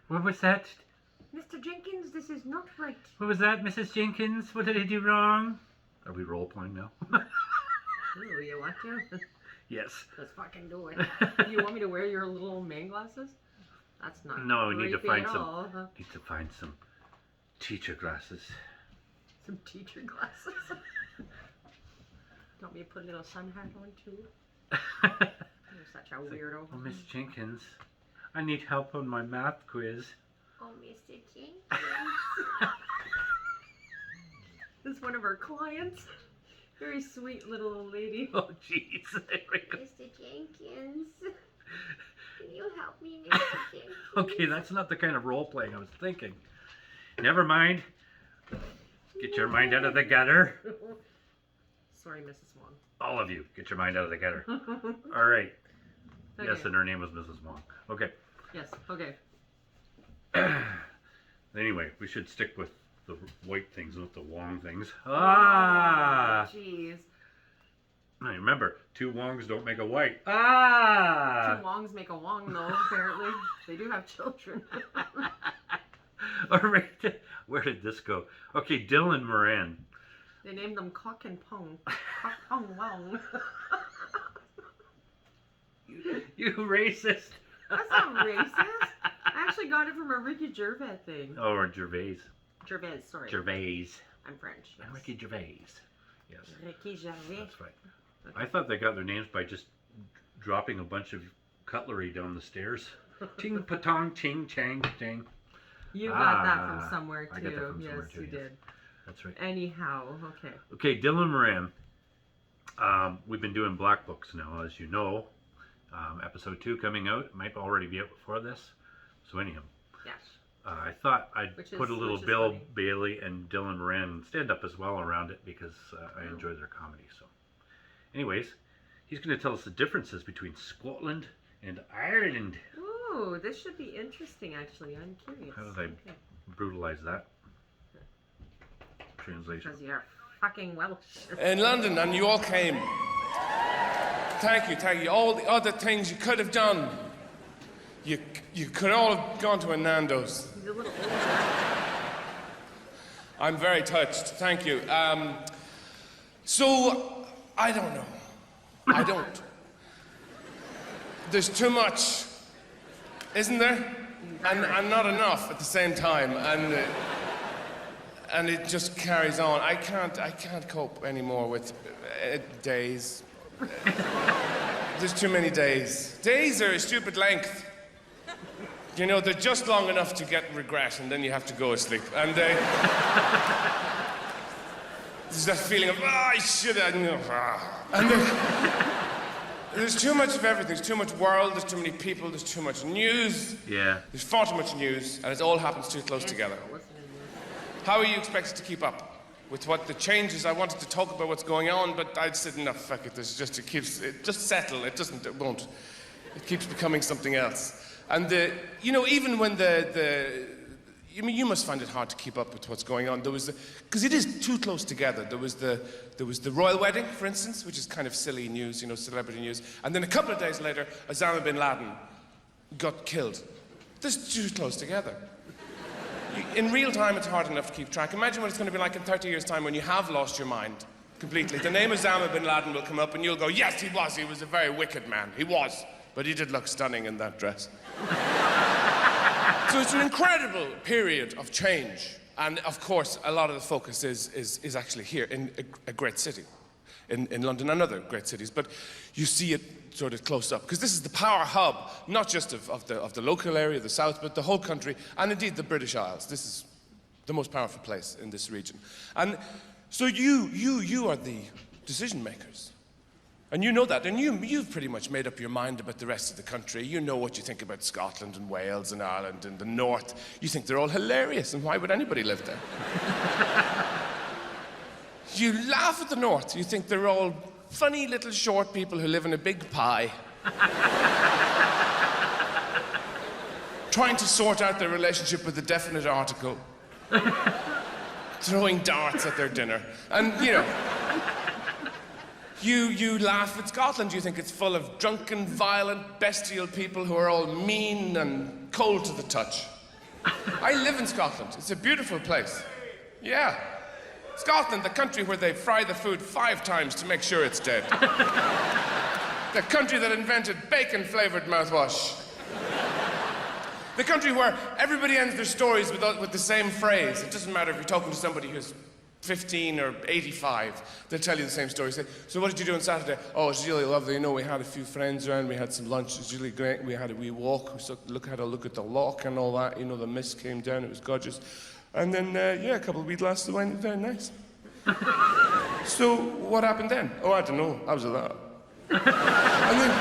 What was that? Mr. Jenkins, this is not right. What was that, Mrs. Jenkins? What did I do wrong? Are we role-playing now? Ooh, you want to? Yes. Let's fucking do it. You want me to wear your little man glasses? That's not No, we need to find all. some teacher glasses. Some teacher glasses? Don't me put a little sun hat on too? You're such a weirdo. Oh, Miss Jenkins, I need help on my math quiz. Oh, Mr. Jenkins. This is one of our clients. Very sweet little old lady. Oh, jeez. There we go. Mr. Jenkins. Can you help me, Mr. Jenkins? Okay, that's not the kind of role-playing I was thinking. Never mind. Get your mind out of the gutter. Sorry, Mrs. Wong. All of you, get your mind out of the gutter. All right. Okay. Yes, and her name was Mrs. Wong. Okay. Yes, okay. Anyway, we should stick with the white things, not the Wong things. Ah! Jeez. Now remember, two Wongs don't make a white. Ah! Two Wongs make a Wong, though, apparently. They do have children. All right. Where did this go? Okay, Dylan Moran. They named them Cock and Pong. Cock, Pong, Wong. You racist. That's not racist. I actually got it from a Ricky Gervais thing. Oh, or Gervais. Gervais, sorry. Gervais. I'm French. Yes. I'm Ricky Gervais. Yes. Ricky Gervais. That's right. Okay. I thought they got their names by just dropping a bunch of cutlery down the stairs. Ting patong, ching chang chang. You got that from somewhere too. I got that from somewhere yes, too. you did. That's right. Anyhow, okay. Okay, Dylan Moran. We've been doing Black Books now, as you know. Episode 2 coming out. It might already be out before this. So anyhow. Yes. I thought I'd put a little Bill funny. Bailey and Dylan Moran stand up as well around it because I enjoy their comedy. So, anyways, he's going to tell us the differences between Scotland and Ireland. Ooh, this should be interesting. Actually, I'm curious. How did I brutalize that? Translation. Because you're fucking Welsh. In London, and you all came. Thank you. All the other things you could have done. You could all have gone to a Nando's. He's a little older. I'm very touched. Thank you. So, I don't know. I don't. There's too much, isn't there? And not enough at the same time. And it just carries on. I can't cope anymore with days. There's too many days. Days are a stupid length. You know, they're just long enough to get regret, and then you have to go to sleep. And there's that feeling of, I should have, and there's too much of everything. There's too much world, there's too many people, there's too much news. Yeah. There's far too much news, and it all happens too close together. How are you expected to keep up with what the changes? I wanted to talk about what's going on, but I'd said, no, fuck it, just settle. It won't. It keeps becoming something else. And even when you must find it hard to keep up with what's going on. Because it is too close together. There was the royal wedding, for instance, which is kind of silly news, celebrity news. And then a couple of days later, Osama bin Laden got killed. This is too close together. In real time, it's hard enough to keep track. Imagine what it's going to be like in 30 years' time when you have lost your mind completely. The name Osama bin Laden will come up and you'll go, yes, he was a very wicked man. He was. But he did look stunning in that dress. So it's an incredible period of change. And of course, a lot of the focus is actually here in a great city, in London and other great cities. But you see it sort of close up, because this is the power hub, not just of the local area, the south, but the whole country, and indeed the British Isles. This is the most powerful place in this region. And so you are the decision makers. And you know that, and you've pretty much made up your mind about the rest of the country. You know what you think about Scotland and Wales and Ireland and the North. You think they're all hilarious, and why would anybody live there? You laugh at the North. You think they're all funny little short people who live in a big pie. Trying to sort out their relationship with a definite article. Throwing darts at their dinner. And, You laugh at Scotland. You think it's full of drunken, violent, bestial people who are all mean and cold to the touch. I live in Scotland. It's a beautiful place. Yeah. Scotland, the country where they fry the food 5 times to make sure it's dead. The country that invented bacon-flavored mouthwash. The country where everybody ends their stories with the same phrase. It doesn't matter if you're talking to somebody who's 15 or 85, they'll tell you the same story. Say, so what did you do on Saturday? Oh, it was really lovely. You know, we had a few friends around, we had some lunch, it was really great. We had a wee walk, had a look at the loch and all that. You know, the mist came down, it was gorgeous. And then, a couple of wee glasses of wine, very nice. So, what happened then? Oh, I don't know, I was at that. And then,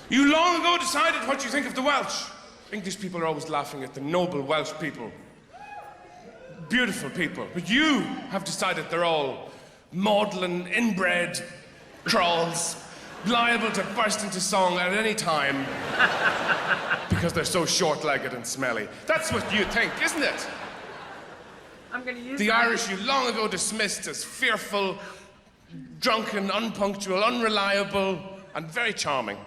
you long ago decided what you think of the Welsh. English people are always laughing at the noble Welsh people. Beautiful people, but you have decided they're all maudlin, inbred trolls, liable to burst into song at any time because they're so short-legged and smelly. That's what you think, isn't it? I'm gonna use The that. Irish you long ago dismissed as fearful, drunken, unpunctual, unreliable, and very charming.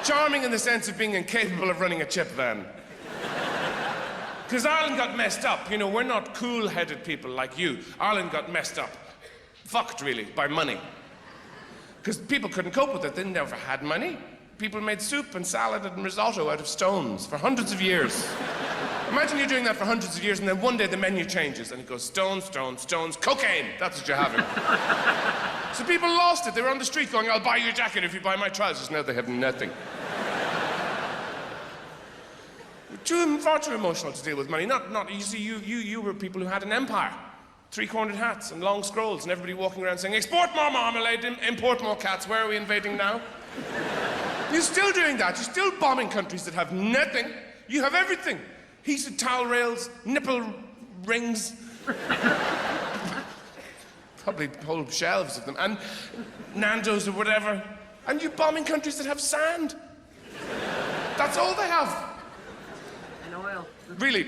Charming in the sense of being incapable of running a chip van. Because Ireland got messed up. You know, we're not cool-headed people like you. Ireland got messed up. Fucked, really, by money. Because people couldn't cope with it. They never had money. People made soup and salad and risotto out of stones for hundreds of years. Imagine you're doing that for hundreds of years, and then one day the menu changes, and it goes stones, stones, stones, cocaine. That's what you're having. So people lost it. They were on the street going, I'll buy your jacket if you buy my trousers. Now they have nothing. Far too emotional to deal with money. You see, you were people who had an empire. 3-cornered hats and long scrolls and everybody walking around saying, export more marmalade, import more cats. Where are we invading now? You're still doing that. You're still bombing countries that have nothing. You have everything. Heated towel rails, nipple rings. Probably whole shelves of them. And Nando's or whatever. And you're bombing countries that have sand. That's all they have. Oil. Really,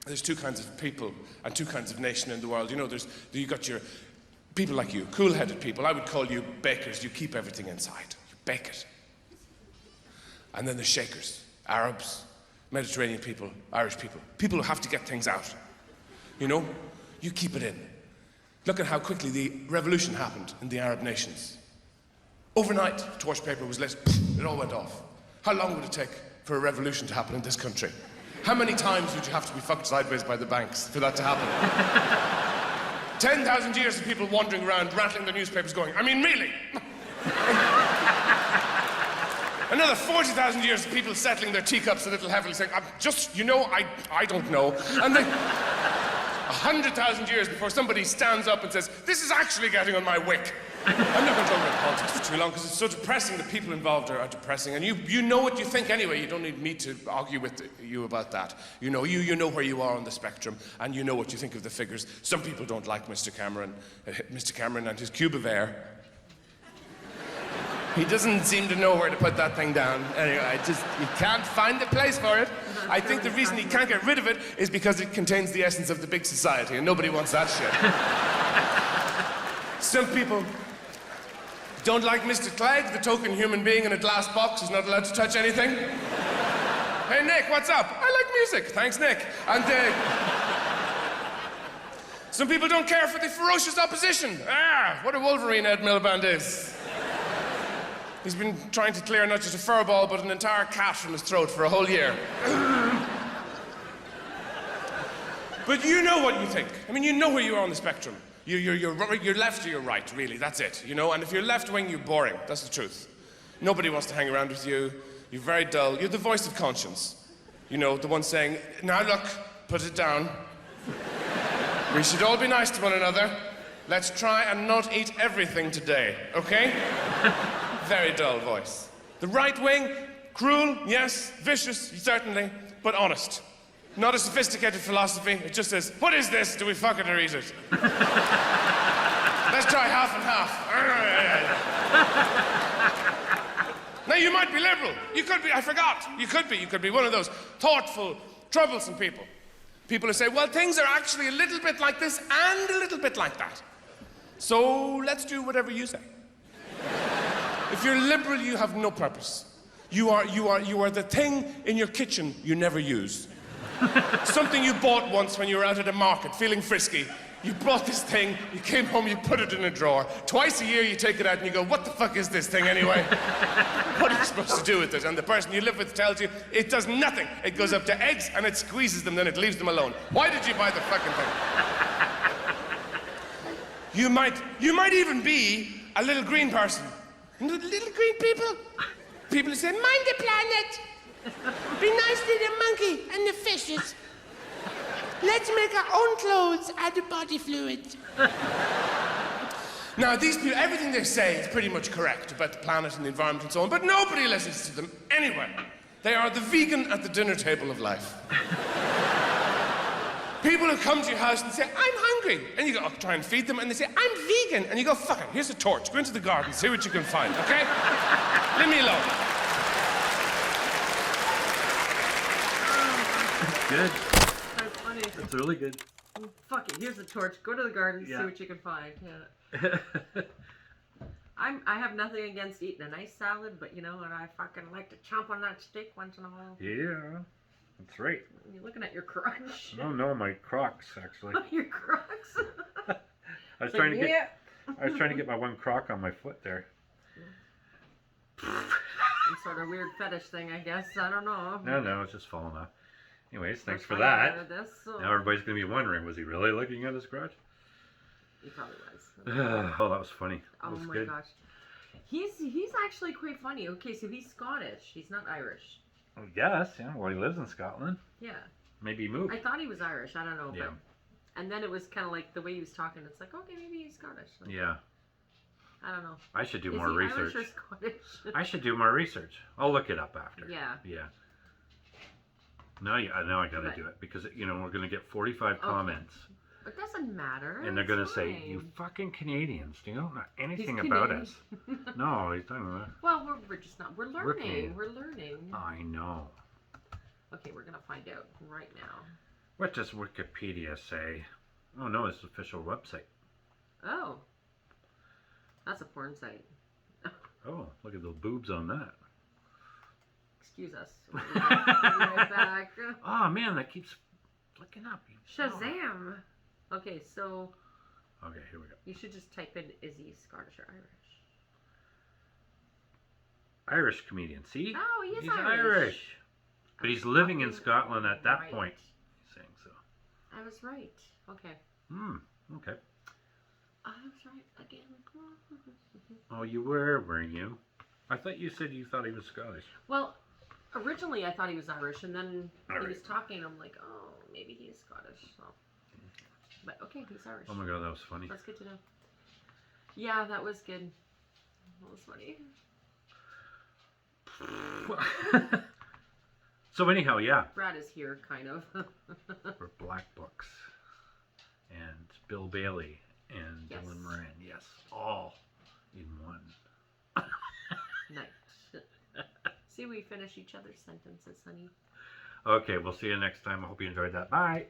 there's 2 kinds of people and 2 kinds of nation in the world. You know, you got your people like you, cool-headed people. I would call you bakers. You keep everything inside. You bake it. And then the shakers, Arabs, Mediterranean people, Irish people. People who have to get things out. You know, you keep it in. Look at how quickly the revolution happened in the Arab nations. Overnight, torch paper was lit. It all went off. How long would it take for a revolution to happen in this country? How many times would you have to be fucked sideways by the banks for that to happen? 10,000 years of people wandering around, rattling their newspapers going, I mean, really? Another 40,000 years of people settling their teacups a little heavily, saying, I don't know. And then 100,000 years before somebody stands up and says, this is actually getting on my wick. I'm not going to talk about politics for too long because it's so depressing. The people involved are depressing. And you know what you think anyway. You don't need me to argue with you about that. You know where you are on the spectrum and you know what you think of the figures. Some people don't like Mr. Cameron and his cube of air. He doesn't seem to know where to put that thing down. Anyway, you can't find a place for it. I think the reason he can't get rid of it is because it contains the essence of the big society and nobody wants that shit. Some people don't like Mr. Clegg, the token human being in a glass box who's not allowed to touch anything. Hey, Nick, what's up? I like music. Thanks, Nick. And some people don't care for the ferocious opposition. What a Wolverine Ed Miliband is. He's been trying to clear not just a fur ball, but an entire cat from his throat for a whole year. But you know what you think. I mean, you know where you are on the spectrum. You're left or you're right, really, that's it, you know? And if you're left-wing, you're boring, that's the truth. Nobody wants to hang around with you, you're very dull, you're the voice of conscience. You know, the one saying, now look, put it down. We should all be nice to one another. Let's try and not eat everything today, okay? Very dull voice. The right wing, cruel, yes, vicious, certainly, but honest. Not a sophisticated philosophy. It just says, what is this? Do we fuck it or eat it? Let's try half and half. Now, you might be liberal. You could be, I forgot. You could be one of those thoughtful, troublesome people. People who say, well, things are actually a little bit like this and a little bit like that. So let's do whatever you say. If you're liberal, you have no purpose. You are the thing in your kitchen you never use. Something you bought once when you were out at a market, feeling frisky. You bought this thing, you came home, you put it in a drawer. Twice a year you take it out and you go, what the fuck is this thing anyway? What are you supposed to do with it? And the person you live with tells you, it does nothing. It goes up to eggs and it squeezes them, then it leaves them alone. Why did you buy the fucking thing? You might even be a little green person. Little green people. People who say, mind the planet. Be nice to the monkey and the fishes. Let's make our own clothes out of body fluid. Now, these people, everything they say is pretty much correct about the planet and the environment and so on, but nobody listens to them anyway. They are the vegan at the dinner table of life. People who come to your house and say, I'm hungry. And you go, oh, try and feed them. And they say, I'm vegan. And you go, fuck it, here's a torch. Go into the garden, see what you can find, okay? Leave me alone. Good. That's funny. That's really good. Fuck it, here's a torch. Go to the garden, see what you can find. Yeah. I have nothing against eating a nice salad, but you know what? I fucking like to chomp on that steak once in a while. Yeah, that's right. You're looking at your crotch. Oh no, my Crocs actually. Your Crocs. I was trying to get my one Croc on my foot there. Some sort of weird fetish thing, I guess. I don't know. No, it's just falling off. Anyways, thanks for I that. got out of this, so- Now everybody's gonna be wondering, was he really looking at his crotch? He probably was. Oh, that was funny. That Oh was my good. gosh. He's actually quite funny. Okay, so he's Scottish. He's not Irish. Oh, yes, yeah. Well, he lives in Scotland. Yeah. Maybe he moved. I thought he was Irish. I don't know. Yeah. But, and then it was kind of like the way he was talking. It's like, okay, maybe he's Scottish. Like, Yeah. I don't know. I should do Is more he research. Irish or Scottish? I should do more research. I'll look it up after. Yeah. Yeah. Now I gotta But- do it because we're gonna get 45 comments, It doesn't matter. and they're It's gonna say, fine. "You fucking Canadians, do you know anything He's about Canadian. us?" No, he's talking about. Well, we're just not. We're learning. Canadian. We're learning. I know. Okay, we're gonna find out right now. What does Wikipedia say? Oh no, it's the official website. Oh, that's a porn site. Oh, look at those boobs on that. Excuse us. We'll be right back. Oh man, that keeps flicking up. Shazam! Okay, so Okay, here we go. you should just type in, is he Scottish or Irish? Irish comedian. See? Oh, he is he's Irish. But he's living in fucking Scotland at that right. point. He's saying so. I was right. Okay. Okay. I was right again. Oh, you weren't you? I thought you said you thought he was Scottish. Well, originally I thought he was Irish, and then All he right. was talking. I'm like, oh, maybe he is Scottish. So. But okay, he's Irish. Oh my god, that was funny. That's good to know. Yeah, that was good. That was funny. So anyhow, yeah, Brad is here, kind of. we're Black Books and Bill Bailey and Yes. Dylan Moran. Yes, all in one. Nice. See, we finish each other's sentences, honey. Okay, we'll see you next time. I hope you enjoyed that. Bye.